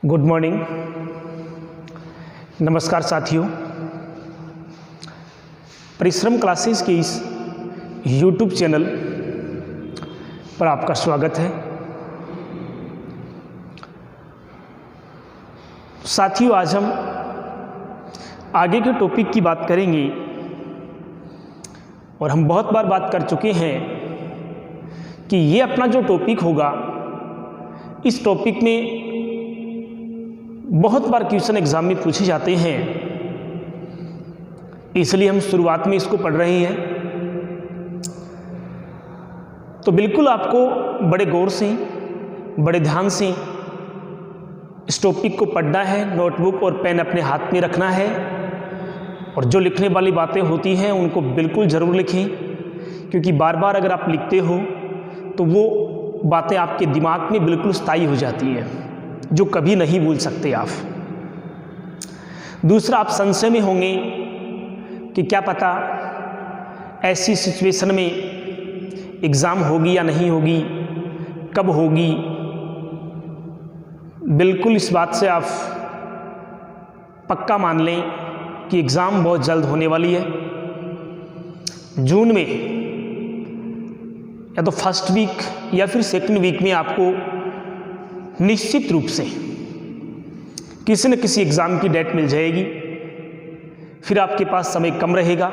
Good morning, नमस्कार साथियों। परिश्रम क्लासेस के इस यूट्यूब चैनल पर आपका स्वागत है। साथियों, आज हम आगे के टॉपिक की बात करेंगे और हम बहुत बार बात कर चुके हैं कि ये अपना जो टॉपिक होगा, इस टॉपिक में बहुत बार क्वेश्चन एग्जाम में पूछे जाते हैं, इसलिए हम शुरुआत में इसको पढ़ रहे हैं। तो बिल्कुल आपको बड़े गौर से, बड़े ध्यान से इस टॉपिक को पढ़ना है। नोटबुक और पेन अपने हाथ में रखना है और जो लिखने वाली बातें होती हैं उनको बिल्कुल ज़रूर लिखें, क्योंकि बार बार अगर आप लिखते हो तो वो बातें आपके दिमाग में बिल्कुल स्थायी हो जाती हैं, जो कभी नहीं भूल सकते आप। दूसरा, आप संशय में होंगे कि क्या पता ऐसी सिचुएशन में एग्ज़ाम होगी या नहीं होगी, कब होगी। बिल्कुल इस बात से आप पक्का मान लें कि एग्ज़ाम बहुत जल्द होने वाली है। जून में या तो फर्स्ट वीक या फिर सेकंड वीक में आपको निश्चित रूप से किसी न किसी एग्ज़ाम की डेट मिल जाएगी। फिर आपके पास समय कम रहेगा,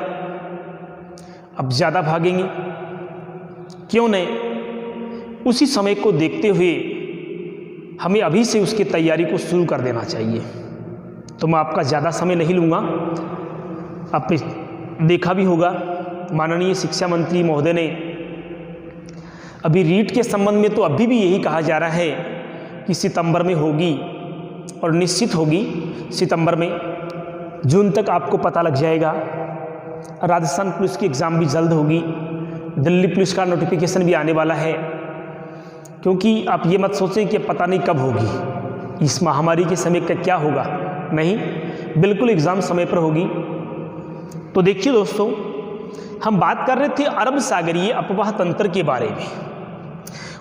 अब ज़्यादा भागेंगे क्यों नहीं। उसी समय को देखते हुए हमें अभी से उसकी तैयारी को शुरू कर देना चाहिए। तो मैं आपका ज़्यादा समय नहीं लूँगा। आपने देखा भी होगा, माननीय शिक्षा मंत्री महोदय ने अभी रीट के संबंध में तो अभी भी यही कहा जा रहा है कि सितंबर में होगी और निश्चित होगी सितंबर में। जून तक आपको पता लग जाएगा। राजस्थान पुलिस की एग्ज़ाम भी जल्द होगी। दिल्ली पुलिस का नोटिफिकेशन भी आने वाला है, क्योंकि आप ये मत सोचें कि पता नहीं कब होगी, इस महामारी के समय का क्या होगा। नहीं, बिल्कुल एग्ज़ाम समय पर होगी। तो देखिए दोस्तों, हम बात कर रहे थे अरब सागरीय अपवाह तंत्र के बारे में।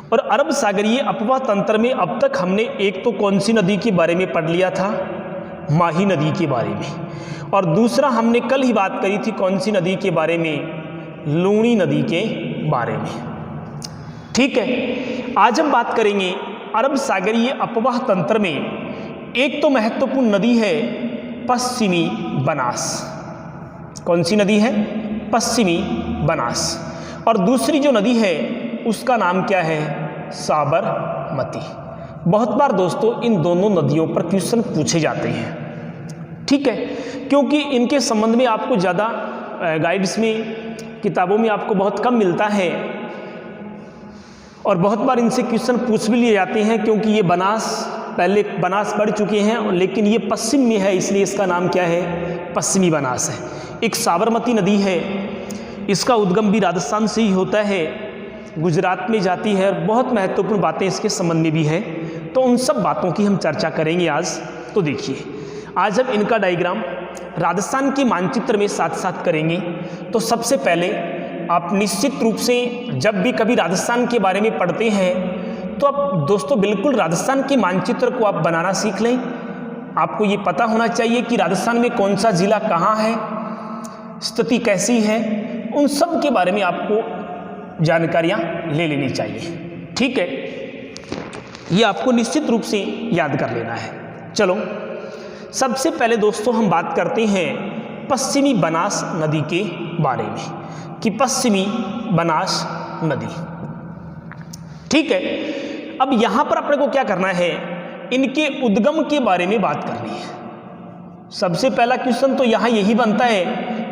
और अरब सागरीय अपवाह तंत्र में अब तक हमने एक तो कौन सी नदी के बारे में पढ़ लिया था, माही नदी के बारे में। और दूसरा हमने कल ही बात करी थी कौन सी नदी के बारे में, लूणी नदी के बारे में। ठीक है, आज हम बात करेंगे अरब सागरीय अपवाह तंत्र में। एक तो महत्वपूर्ण नदी है पश्चिमी बनास। कौन सी नदी है? पश्चिमी बनास। और दूसरी जो नदी है उसका नाम क्या है? साबरमती। बहुत बार दोस्तों इन दोनों नदियों पर क्वेश्चन पूछे जाते हैं। ठीक है, क्योंकि इनके संबंध में आपको ज़्यादा गाइड्स में, किताबों में आपको बहुत कम मिलता है। और बहुत बार इनसे क्वेश्चन पूछ भी लिए जाते हैं, क्योंकि ये बनास, पहले बनास पढ़ चुके हैं, लेकिन ये पश्चिम में है, इसलिए इसका नाम क्या है? पश्चिमी बनास है। एक साबरमती नदी है, इसका उद्गम भी राजस्थान से ही होता है, गुजरात में जाती है। और बहुत महत्वपूर्ण बातें इसके संबंध में भी है। तो उन सब बातों की हम चर्चा करेंगे आज। तो देखिए, आज हम इनका डायग्राम राजस्थान के मानचित्र में साथ साथ करेंगे। तो सबसे पहले आप निश्चित रूप से जब भी कभी राजस्थान के बारे में पढ़ते हैं तो आप दोस्तों बिल्कुल राजस्थान के मानचित्र को आप बनाना सीख लें। आपको ये पता होना चाहिए कि राजस्थान में कौन सा जिला कहाँ है, स्थिति कैसी है, उन सब के बारे में आपको जानकारियाँ ले लेनी चाहिए। ठीक है, ये आपको निश्चित रूप से याद कर लेना है। चलो, सबसे पहले दोस्तों हम बात करते हैं पश्चिमी बनास नदी के बारे में, कि पश्चिमी बनास नदी। ठीक है, अब यहाँ पर अपने को क्या करना है? इनके उद्गम के बारे में बात करनी है। सबसे पहला क्वेश्चन तो यहाँ यही बनता है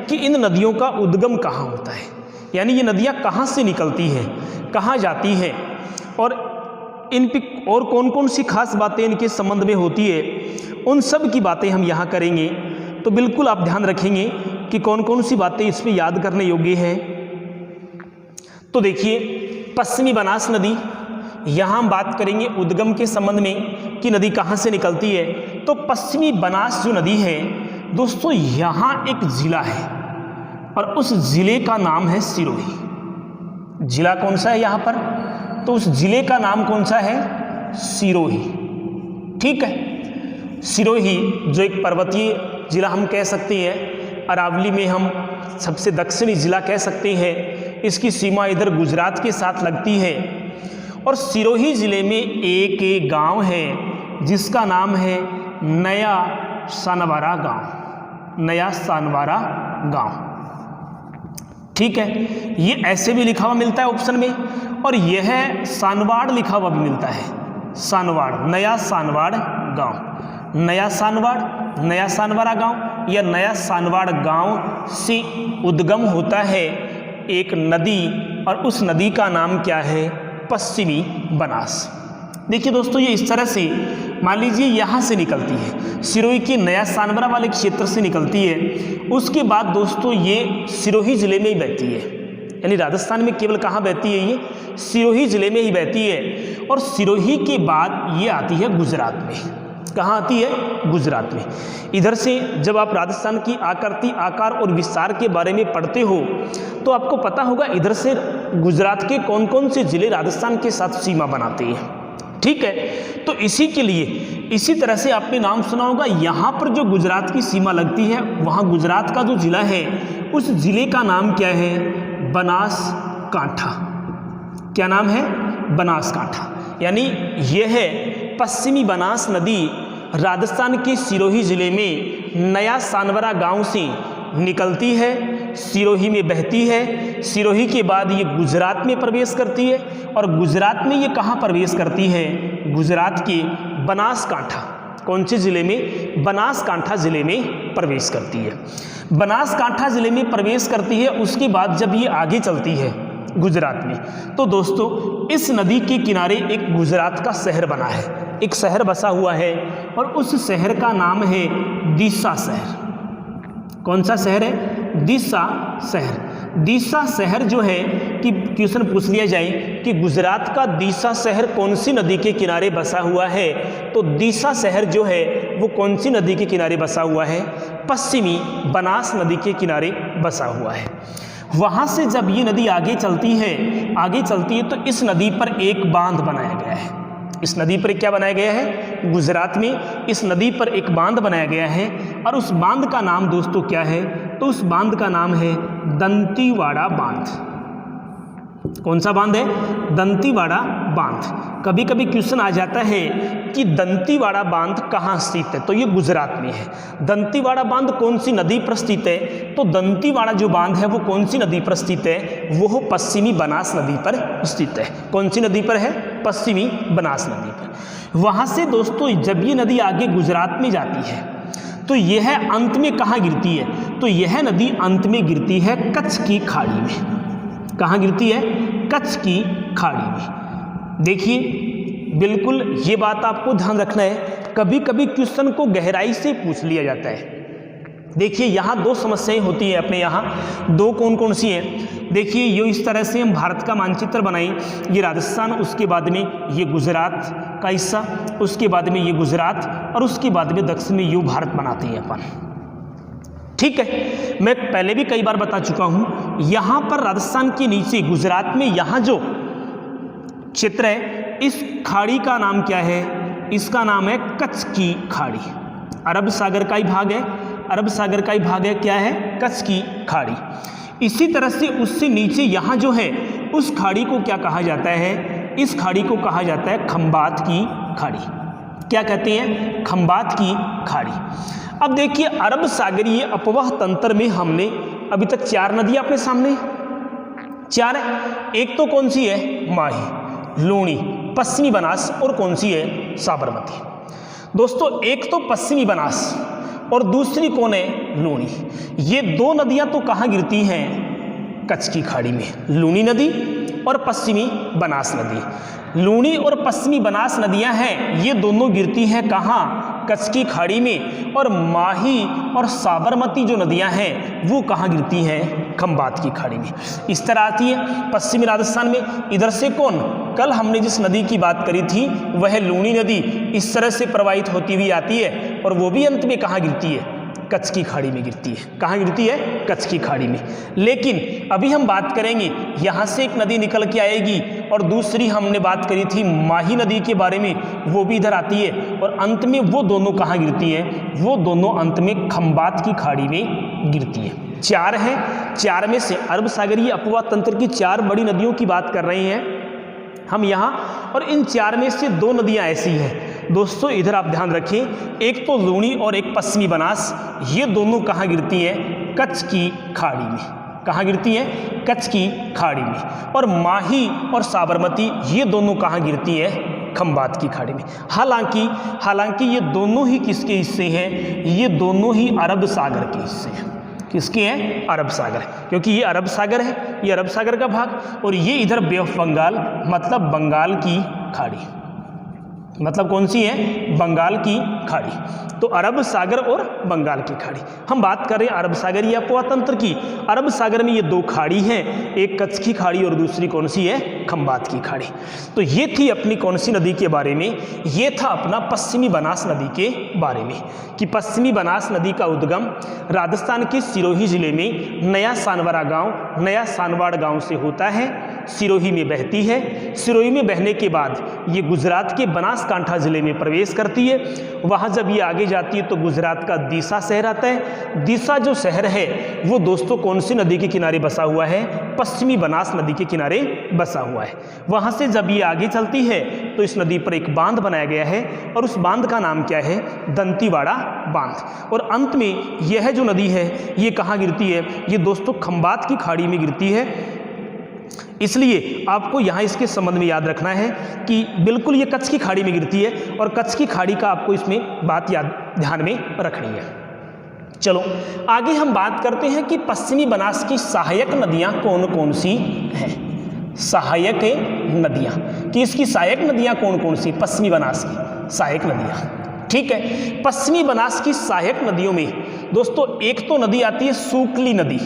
कि इन नदियों का उद्गम कहाँ होता है, यानी ये नदियाँ कहाँ से निकलती हैं, कहाँ जाती हैं, और इन पे और कौन कौन सी खास बातें इनके संबंध में होती है, उन सब की बातें हम यहाँ करेंगे। तो बिल्कुल आप ध्यान रखेंगे कि कौन कौन सी बातें इस पे याद करने योग्य है। तो देखिए, पश्चिमी बनास नदी, यहाँ हम बात करेंगे उद्गम के संबंध में कि नदी कहाँ से निकलती है। तो पश्चिमी बनास जो नदी है दोस्तों, यहाँ एक जिला है और उस जिले का नाम है सिरोही। जिला कौन सा है यहाँ पर? तो उस जिले का नाम कौन सा है? सिरोही। ठीक है, सिरोही जो एक पर्वतीय जिला हम कह सकते हैं, अरावली में हम सबसे दक्षिणी जिला कह सकते हैं, इसकी सीमा इधर गुजरात के साथ लगती है। और सिरोही ज़िले में एक गांव है जिसका नाम है नया सानवारा गांव, नया सानवारा गांव। ठीक है, ये ऐसे भी लिखा हुआ मिलता है ऑप्शन में, और यह सानवाड़ लिखा हुआ भी मिलता है, सानवाड़, नया सानवाड़ गांव, नया सानवाड़, नया सानवारा गांव या नया सानवाड़ गांव से उद्गम होता है एक नदी, और उस नदी का नाम क्या है? पश्चिमी बनास। देखिए दोस्तों, ये इस तरह से मान लीजिए यहाँ से निकलती है, सिरोही के नया सानवरा वाले क्षेत्र से निकलती है। उसके बाद दोस्तों ये सिरोही ज़िले में ही बहती है, यानी राजस्थान में केवल कहाँ बहती है? ये सिरोही ज़िले में ही बहती है। और सिरोही के बाद ये आती है गुजरात में। कहाँ आती है? गुजरात में। इधर से जब आप राजस्थान की आकृति, आकार और विस्तार के बारे में पढ़ते हो तो आपको पता होगा इधर से गुजरात के कौन कौन से ज़िले राजस्थान के साथ सीमा बनाते हैं। ठीक है, तो इसी के लिए, इसी तरह से आपने नाम सुना होगा, यहाँ पर जो गुजरात की सीमा लगती है वहाँ गुजरात का जो ज़िला है उस ज़िले का नाम क्या है? बनासकांठा। क्या नाम है? बनासकांठा। यानी यह है पश्चिमी बनास नदी राजस्थान के सिरोही ज़िले में नया सानवरा गांव से निकलती है, सिरोही में बहती है, सिरोही के बाद ये गुजरात में प्रवेश करती है, और गुजरात में ये कहाँ प्रवेश करती है? गुजरात के बनासकांठा। कौन से ज़िले में? बनासकांठा ज़िले में प्रवेश करती है। बनासकांठा ज़िले में प्रवेश करती है। उसके बाद जब ये आगे चलती है गुजरात में, तो दोस्तों इस नदी के किनारे एक गुजरात का शहर बना है, एक शहर बसा हुआ है, और उस शहर का नाम है दीसा शहर। कौन सा शहर है? दीसा शहर। दीसा शहर जो है कि क्वेश्चन पूछ लिया जाए कि गुजरात का दीसा शहर कौन सी नदी के किनारे बसा हुआ है, तो दीसा शहर जो है वो कौन सी नदी के किनारे बसा हुआ है? पश्चिमी बनास नदी के किनारे बसा हुआ है। वहाँ से जब ये नदी आगे चलती है तो इस नदी पर एक बांध बनाया गया है। इस नदी पर क्या बनाया गया है? गुजरात में इस नदी पर एक बांध बनाया गया है, और उस बांध का नाम दोस्तों क्या है? तो उस बांध का नाम है दंतीवाड़ा बांध। कौन सा बांध है? दंतीवाड़ा बांध। कभी कभी क्वेश्चन आ जाता है कि दंतीवाड़ा बांध कहाँ स्थित है, तो ये गुजरात में है। दंतीवाड़ा बांध कौन सी नदी पर स्थित है? तो दंतीवाड़ा जो बांध है वो कौन सी नदी पर स्थित है? वो पश्चिमी बनास नदी पर स्थित है। कौन सी नदी पर है? पश्चिमी बनास नदी पर। वहाँ से दोस्तों जब ये नदी आगे गुजरात में जाती है तो यह अंत में कहाँ गिरती है? तो यह नदी अंत में गिरती है कच्छ की खाड़ी में। कहाँ गिरती है? कच्छ की खाड़ी में। देखिए बिल्कुल ये बात आपको ध्यान रखना है, कभी कभी क्वेश्चन को गहराई से पूछ लिया जाता है। देखिए यहाँ दो समस्याएं होती हैं अपने यहाँ, दो कौन कौन सी हैं? देखिए ये इस तरह से हम भारत का मानचित्र बनाएं, ये राजस्थान, उसके बाद में ये गुजरात का हिस्सा, उसके बाद में ये गुजरात, और उसके बाद में दक्षिण में यूँ भारत बनाते हैं अपन। ठीक है, मैं पहले भी कई बार बता चुका हूँ, यहाँ पर राजस्थान के नीचे गुजरात में यहाँ जो क्षेत्र है इस खाड़ी का नाम क्या है? इसका नाम है कच्छ की खाड़ी। अरब सागर का ही भाग है, अरब सागर का ही भाग है, क्या है? कच्छ की खाड़ी। इसी तरह से उससे नीचे यहाँ जो है उस खाड़ी को क्या कहा जाता है? इस खाड़ी को कहा जाता है खंबात की खाड़ी। क्या कहते हैं? खंबात की खाड़ी। अब देखिए अरब सागरीय अपवह तंत्र में हमने अभी तक 4 नदियाँ अपने सामने, 4 है। एक तो कौन सी है? माही, लूणी, पश्चिमी बनास, और कौन सी है? साबरमती। दोस्तों एक तो पश्चिमी बनास और दूसरी कौन है? लूणी। ये 2 नदियाँ तो कहाँ गिरती हैं? कच्छ की खाड़ी में। लूणी नदी और पश्चिमी बनास नदी। लूणी और पश्चिमी बनास नदियां हैं, ये दोनों गिरती हैं कहाँ? कच्छ की खाड़ी में। और माही और साबरमती जो नदियां हैं वो कहाँ गिरती हैं? खंबात की खाड़ी में। इस तरह आती है पश्चिमी राजस्थान में। इधर से कौन? कल हमने जिस नदी की बात करी थी वह लूणी नदी इस तरह से प्रवाहित होती हुई आती है, और वो भी अंत में कहाँ गिरती है? कच्छ की खाड़ी में गिरती है। कहाँ गिरती है? कच्छ की खाड़ी में। लेकिन अभी हम बात करेंगे, यहाँ से एक नदी निकल के आएगी और दूसरी हमने बात करी थी माही नदी के बारे में, वो भी इधर आती है और अंत में वो दोनों कहाँ गिरती हैं? वो दोनों अंत में खंबात की खाड़ी में गिरती है। 4 हैं, 4 में से अरब सागरीय अपवाह तंत्र की 4 बड़ी नदियों की बात कर रहे हैं हम यहाँ, और इन 4 में से 2 नदियाँ ऐसी हैं दोस्तों, इधर आप ध्यान रखें, एक तो लूणी और एक पश्चिमी बनास, ये दोनों कहाँ गिरती हैं? कच्छ की खाड़ी में। कहाँ गिरती हैं? कच्छ की खाड़ी में। और माही और साबरमती ये दोनों कहाँ गिरती हैं? खंबात की खाड़ी में। हालांकि ये दोनों ही किसके हिस्से हैं? ये दोनों ही अरब सागर के हिस्से हैं। किसके हैं? अरब सागर, क्योंकि ये अरब सागर है, ये अरब सागर का भाग, और ये इधर बे ऑफ बंगाल, मतलब बंगाल की खाड़ी। मतलब कौन सी है? बंगाल की खाड़ी। तो अरब सागर और बंगाल की खाड़ी। हम बात कर रहे हैं अरब सागर या अपवाह तंत्र की। अरब सागर में ये 2 खाड़ी हैं, एक कच्छ की खाड़ी और दूसरी कौन सी है? खंबात की खाड़ी। तो ये थी अपनी कौन सी नदी के बारे में? ये था अपना पश्चिमी बनास नदी के बारे में, कि पश्चिमी बनास नदी का उद्गम राजस्थान के सिरोही जिले में नया सानवाड़ गांव से होता है। सिरोही में बहती है। सिरोही में बहने के बाद ये गुजरात के बनासकांठा जिले में प्रवेश करती है। वहाँ जब ये आगे जाती है तो गुजरात का दीसा शहर आता है। दीसा जो शहर है वो दोस्तों कौन सी नदी के किनारे बसा हुआ है? पश्चिमी बनास नदी के किनारे बसा हुआ है। वहाँ से जब ये आगे चलती है तो इस नदी पर एक बांध बनाया गया है, और उस बांध का नाम क्या है? दंतीवाड़ा बांध। और अंत में यह जो नदी है ये कहाँ गिरती है? ये दोस्तों खंबात की खाड़ी में गिरती है। इसलिए आपको यहाँ इसके संबंध में याद रखना है कि बिल्कुल ये कच्छ की खाड़ी में गिरती है, और कच्छ की खाड़ी का आपको इसमें बात ध्यान में रखनी है। चलो आगे हम बात करते हैं कि पश्चिमी बनास की सहायक नदियाँ कौन कौन सी हैं। सहायक नदियाँ, कि इसकी सहायक नदियाँ कौन कौन सी? पश्चिमी बनास की सहायक नदियाँ। ठीक है, पश्चिमी बनास की सहायक नदियों में दोस्तों एक तो नदी आती है सूकली नदी।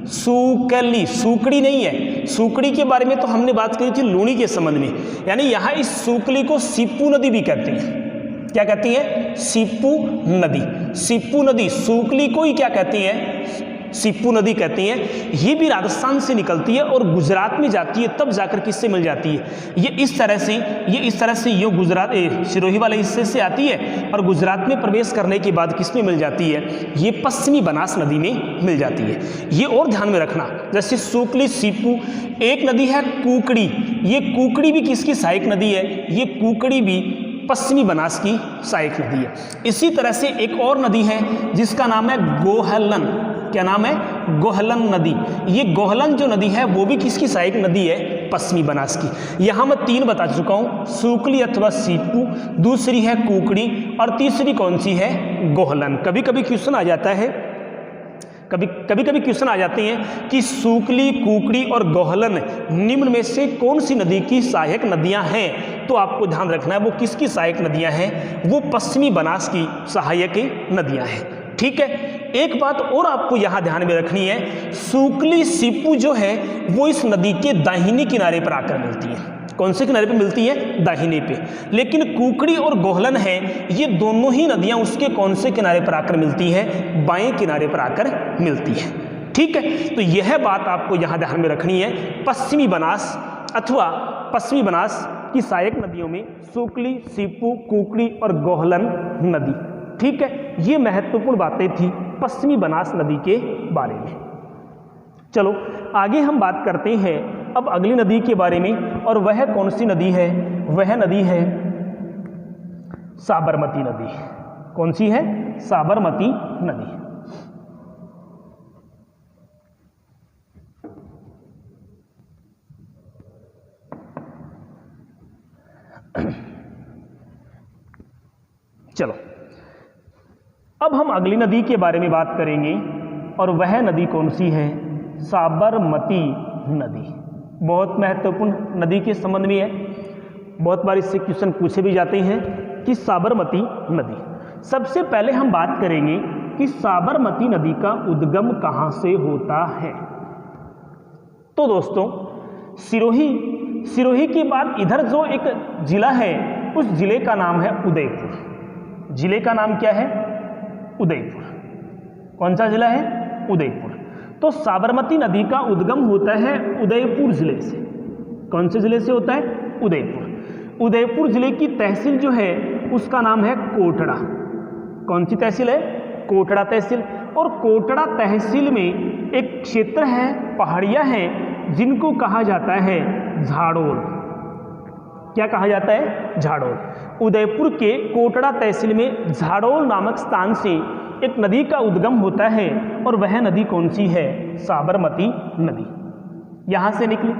सूकड़ी नहीं है, सूकड़ी के बारे में तो हमने बात करी थी लूणी के संबंध में, यानी यहाँ इस सूकली को सीपू नदी भी कहते हैं। क्या कहती है? सीपू नदी। सीपू नदी सूकली को ही क्या कहती है? सीपू नदी कहती हैं। ये भी राजस्थान से निकलती है और गुजरात में जाती है, तब जाकर किससे मिल जाती है? ये इस तरह से ये गुजरात सिरोही वाले हिस्से से आती है और गुजरात में प्रवेश करने के बाद किस में मिल जाती है? ये पश्चिमी बनास नदी में मिल जाती है। ये और ध्यान में रखना, जैसे सूकली, सीपू। एक नदी है कुकड़ी, ये कुकड़ी भी किसकी सहायक नदी है? ये कुकड़ी भी पश्चिमी बनास की सहायक नदी है। इसी तरह से एक और नदी है जिसका नाम है गोहलन। क्या नाम है? गोहलन नदी। ये गोहलन जो नदी है वो भी किसकी सहायक नदी है? पश्चिमी बनास की। यहाँ मैं 3 बता चुका हूँ, सूकली अथवा सीपू, दूसरी है कुकड़ी और तीसरी कौन सी है? गोहलन। कभी कभी क्वेश्चन आ जाता है, कभी क्वेश्चन आ जाते हैं कि सूकली, कुकड़ी और गोहलन निम्न में से कौन सी नदी की सहायक नदियां हैं? तो आपको ध्यान रखना है वो किसकी सहायक नदियां हैं? वो पश्चिमी बनास की सहायक नदियां हैं। ठीक है, एक बात और आपको यहां ध्यान में रखनी है, सूकली, सीपू जो है वो इस नदी के दाहिने किनारे पर आकर मिलती है। कौन से किनारे पे मिलती है? दाहिने पे। लेकिन कुकड़ी और गोहलन है, ये दोनों ही नदियां उसके कौन से किनारे पर आकर मिलती है? बाएं किनारे पर आकर मिलती है। ठीक है, तो यह बात आपको यहां ध्यान में रखनी है। पश्चिमी बनास अथवा पश्चिमी बनास की सहायक नदियों में सूकली, सीपू, कुकड़ी और गोहलन नदी। ठीक है, ये महत्वपूर्ण बातें थी पश्चिमी बनास नदी के बारे में। चलो आगे हम बात करते हैं अब अगली नदी के बारे में, और वह कौन सी नदी है? वह नदी है साबरमती नदी। कौन सी है? साबरमती नदी। चलो अब हम अगली नदी के बारे में बात करेंगे, और वह नदी कौन सी है? साबरमती नदी। बहुत महत्वपूर्ण नदी के संबंध में है, बहुत बार इससे क्वेश्चन पूछे भी जाते हैं कि साबरमती नदी। सबसे पहले हम बात करेंगे कि साबरमती नदी का उद्गम कहाँ से होता है। तो दोस्तों सिरोही के बाद इधर जो एक जिला है उस जिले का नाम है उदयपुर। जिले का नाम क्या है? उदयपुर। कौन सा जिला है? उदयपुर। तो साबरमती नदी का उद्गम होता है उदयपुर जिले से। कौन से जिले से होता है? उदयपुर। उदयपुर जिले की तहसील जो है उसका नाम है कोटड़ा। कौन सी तहसील है? कोटड़ा तहसील। और कोटड़ा तहसील में एक क्षेत्र है, पहाड़ियाँ हैं, जिनको कहा जाता है झाड़ोल। क्या कहा जाता है? झाड़ोल। उदयपुर के कोटड़ा तहसील में झाड़ोल नामक स्थान से एक नदी का उद्गम होता है और वह नदी कौन सी है? साबरमती नदी। यहाँ से निकली,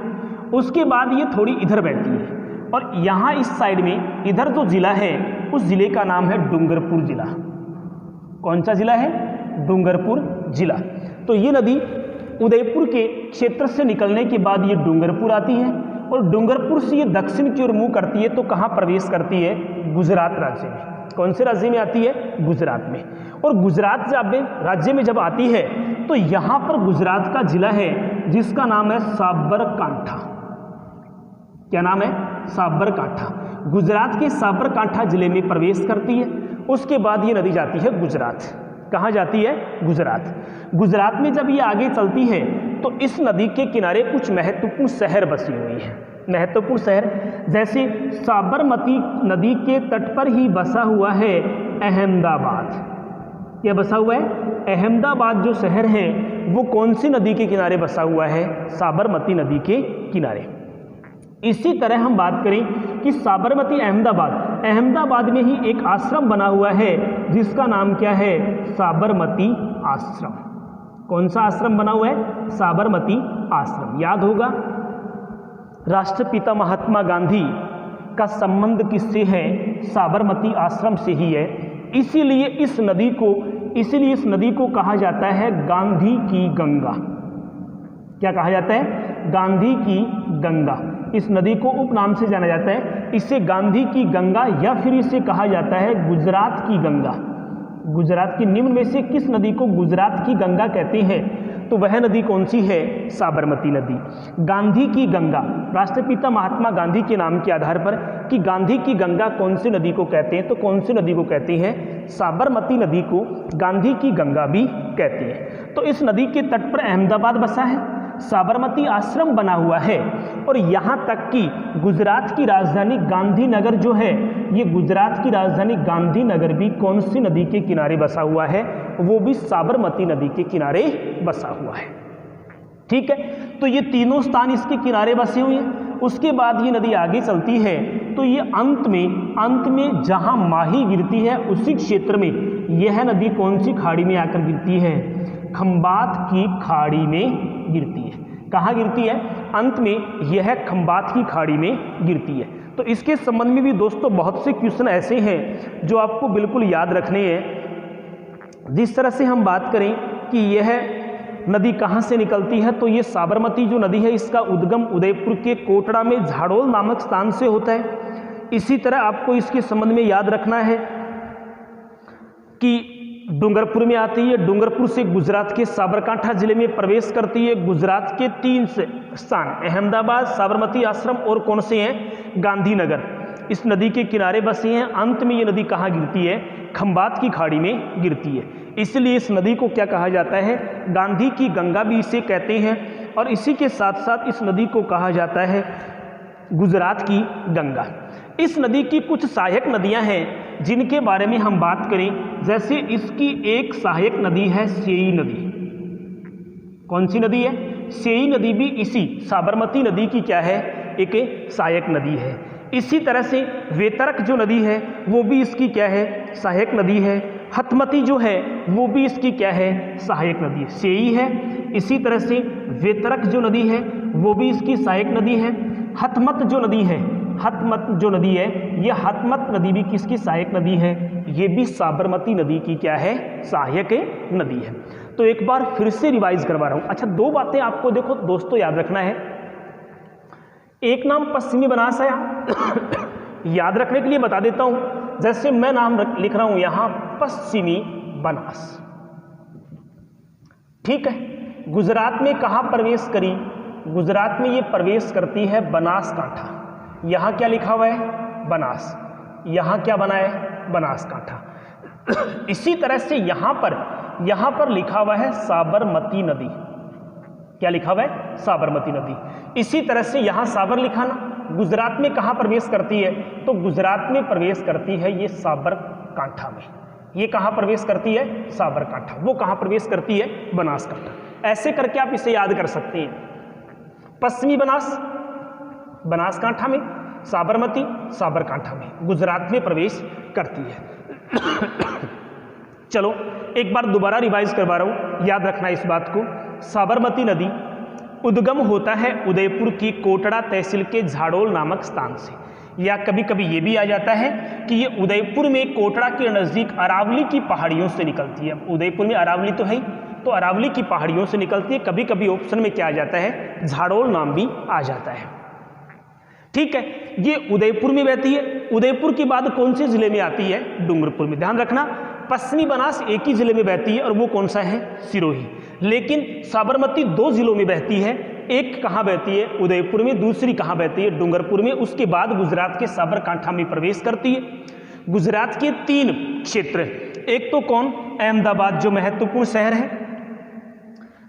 उसके बाद ये थोड़ी इधर बैठती है और यहाँ इस साइड में इधर जो जिला है उस जिले का नाम है डूंगरपुर जिला। कौन सा जिला है? डूंगरपुर जिला। तो ये नदी उदयपुर के क्षेत्र से निकलने के बाद ये डूंगरपुर आती है और डूंगरपुर से ये दक्षिण की ओर मुँह करती है तो कहाँ प्रवेश करती है? गुजरात राज्य में। कौन से राज्य में आती है? गुजरात में। और गुजरात राज्य में जब आती है तो यहाँ पर गुजरात का जिला है जिसका नाम है साबरकांठा। क्या नाम है? साबरकांठा। गुजरात के साबरकांठा जिले में प्रवेश करती है। उसके बाद ये नदी जाती है गुजरात। कहाँ जाती है? गुजरात। गुजरात में जब ये आगे चलती है तो इस नदी के किनारे कुछ महत्वपूर्ण शहर बसे हुए हैं। महत्वपूर्ण शहर जैसे साबरमती नदी के तट पर ही बसा हुआ है अहमदाबाद। क्या बसा हुआ है? अहमदाबाद जो शहर है वो कौन सी नदी के किनारे बसा हुआ है? साबरमती नदी के किनारे। इसी तरह हम बात करें कि साबरमती अहमदाबाद में ही एक आश्रम बना हुआ है जिसका नाम क्या है? साबरमती आश्रम। कौन सा आश्रम बना हुआ है? साबरमती आश्रम। याद होगा राष्ट्रपिता महात्मा गांधी का संबंध किससे है? साबरमती आश्रम से ही है। इसीलिए इस नदी को कहा जाता है गांधी की गंगा। क्या कहा जाता है? गांधी की गंगा। इस नदी को उपनाम से जाना जाता है। इसे गांधी की गंगा या फिर इसे कहा जाता है गुजरात की गंगा। गुजरात की निम्न में से किस नदी को गुजरात की गंगा कहते हैं? तो वह नदी कौन सी है? साबरमती नदी। गांधी की गंगा, राष्ट्रपिता महात्मा गांधी के नाम के आधार पर कि गांधी की गंगा कौन सी नदी को कहते हैं, तो कौन सी नदी को कहते हैं? साबरमती नदी को गांधी की गंगा भी कहते हैं। तो इस नदी के तट पर अहमदाबाद बसा है, साबरमती आश्रम बना हुआ है और यहाँ तक कि गुजरात की राजधानी गांधीनगर जो है, ये गुजरात की राजधानी गांधीनगर भी कौन सी नदी के किनारे बसा हुआ है? वो भी साबरमती नदी के किनारे बसा हुआ है। ठीक है, तो ये तीनों स्थान इसके किनारे बसे हुए हैं। उसके बाद ये नदी आगे चलती है तो ये अंत में जहाँ माही गिरती है उसी क्षेत्र में यह नदी कौन सी खाड़ी में आकर गिरती है? खंबात की खाड़ी में गिरती है। कहाँ गिरती है? अंत में यह खंबात की खाड़ी में गिरती है। तो इसके संबंध में भी दोस्तों बहुत से क्वेश्चन ऐसे हैं जो आपको बिल्कुल याद रखने हैं। जिस तरह से हम बात करें कि यह नदी कहाँ से निकलती है, तो ये साबरमती जो नदी है इसका उद्गम उदयपुर के कोटड़ा में झाड़ोल नामक स्थान से होता है। इसी तरह आपको इसके संबंध में याद रखना है कि डूंगरपुर में आती है, डूंगरपुर से गुजरात के साबरकांठा जिले में प्रवेश करती है। गुजरात के 3 स्थान अहमदाबाद, साबरमती आश्रम और कौन से हैं? गांधीनगर, इस नदी के किनारे बसे हैं। अंत में ये नदी कहाँ गिरती है? खंबात की खाड़ी में गिरती है। इसलिए इस नदी को क्या कहा जाता है? गांधी की गंगा भी इसे कहते हैं और इसी के साथ साथ इस नदी को कहा जाता है गुजरात की गंगा। इस नदी की कुछ सहायक नदियां हैं जिनके बारे में हम बात करें, जैसे इसकी एक सहायक नदी है सेई नदी। कौन सी नदी है? सेई नदी भी इसी साबरमती नदी की क्या है? एक सहायक नदी है। इसी तरह से वेतरक जो नदी है वो भी इसकी क्या है? सहायक नदी है। हथमती जो है वो भी इसकी क्या है? सहायक नदी है। सेई है, इसी तरह से वेतरक जो नदी है वो भी इसकी सहायक नदी है। हथमत जो नदी है, ये हथमत नदी भी किसकी सहायक नदी है? ये भी साबरमती नदी की क्या है? सहायक नदी है। तो एक बार फिर से रिवाइज करवा रहा हूं। अच्छा, 2 बातें आपको देखो दोस्तों याद रखना है। एक नाम पश्चिमी बनास आया याद रखने के लिए बता देता हूं, जैसे मैं नाम लिख रहा हूं यहां पश्चिमी बनास। ठीक है, गुजरात में कहां प्रवेश करी? गुजरात में ये प्रवेश करती है बनासकांठा। यहां क्या लिखा हुआ है? बनास। यहां क्या बना है? बनासकांठा। इसी तरह से यहां पर यहां पर लिखा हुआ है साबरमती नदी। क्या लिखा हुआ है? साबरमती नदी। इसी तरह से यहां साबर लिखा ना, गुजरात में कहां प्रवेश करती है? तो गुजरात में प्रवेश करती है ये साबरकांठा में। ये कहां प्रवेश करती है? साबरकांठा। वो कहां प्रवेश करती है? बनासकांठा। ऐसे करके आप इसे याद कर सकते हैं। पश्चिमी बनास बनासकांठा में, साबरमती साबरकांठा में, गुजरात में प्रवेश करती है। चलो एक बार दोबारा रिवाइज करवा रहा हूं, याद रखना इस बात को। साबरमती नदी उद्गम होता है उदयपुर की कोटड़ा तहसील के झाड़ोल नामक स्थान से, या कभी कभी ये भी आ जाता है कि ये उदयपुर में कोटड़ा के नज़दीक अरावली की पहाड़ियों से निकलती है। उदयपुर में अरावली तो है ही, तो अरावली की पहाड़ियों से निकलती है। कभी कभी ऑप्शन में क्या आ जाता है? झाड़ोल नाम भी आ जाता है। ठीक है, ये उदयपुर में बहती है। उदयपुर के बाद कौन से जिले में आती है? डूंगरपुर में। ध्यान रखना, पश्चिमी बनास एक ही जिले में बहती है और वो कौन सा है? सिरोही। लेकिन साबरमती 2 जिलों में बहती है। एक कहाँ बहती है? उदयपुर में। दूसरी कहाँ बहती है? डूंगरपुर में। उसके बाद गुजरात के साबरकांठा में प्रवेश करती है। गुजरात के 3 क्षेत्र, एक तो कौन? अहमदाबाद जो महत्वपूर्ण शहर है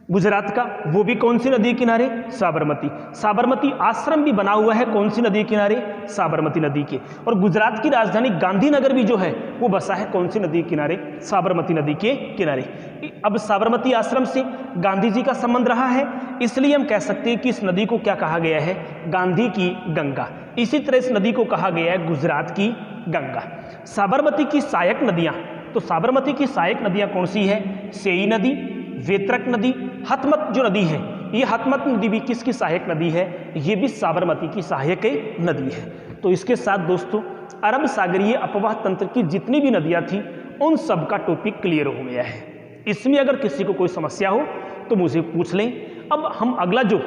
गुजरात का, वो भी कौन सी नदी किनारे? साबरमती। साबरमती आश्रम भी बना हुआ है कौन सी नदी किनारे? साबरमती नदी के। और गुजरात की राजधानी गांधीनगर भी जो है वो बसा है कौन सी नदी किनारे? साबरमती नदी के किनारे। अब साबरमती आश्रम से गांधी जी का संबंध रहा है, इसलिए हम कह सकते हैं कि इस नदी को क्या कहा गया है? गांधी की गंगा। इसी तरह इस नदी को कहा गया है गुजरात की गंगा। साबरमती की सहायक नदियां, तो साबरमती की सहायक नदियां कौन सी है? सेई नदी, वेत्रक नदी, हथमत जो नदी है, ये हथमत नदी भी किसकी सहायक नदी है? ये भी साबरमती की सहायक नदी है। तो इसके साथ दोस्तों अरब सागरीय अपवाह तंत्र की जितनी भी नदियां थी उन सब का टॉपिक क्लियर हो गया है। इसमें अगर किसी को कोई समस्या हो तो मुझे पूछ लें। अब हम अगला जो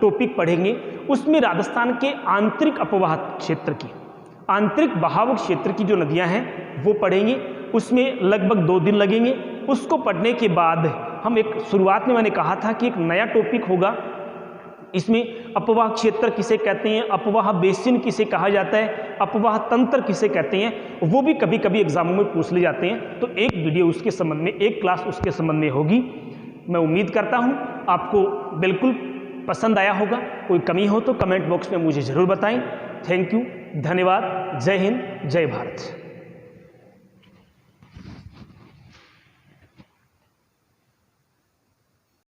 टॉपिक पढ़ेंगे उसमें राजस्थान के आंतरिक अपवाह क्षेत्र की, आंतरिक बहाव क्षेत्र की जो नदियां हैं वो पढ़ेंगे। उसमें लगभग 2 दिन लगेंगे। उसको पढ़ने के बाद हम एक, शुरुआत में मैंने कहा था कि एक नया टॉपिक होगा। इसमें अपवाह क्षेत्र किसे कहते हैं, अपवाह बेसिन किसे कहा जाता है, अपवाह तंत्र किसे कहते हैं, वो भी कभी कभी एग्जामों में पूछ ले जाते हैं। तो एक वीडियो उसके संबंध में, एक क्लास उसके संबंध में होगी। मैं उम्मीद करता हूँ आपको बिल्कुल पसंद आया होगा। कोई कमी हो तो कमेंट बॉक्स में मुझे ज़रूर बताएं। थैंक यू, धन्यवाद। जय हिंद, जय भारत।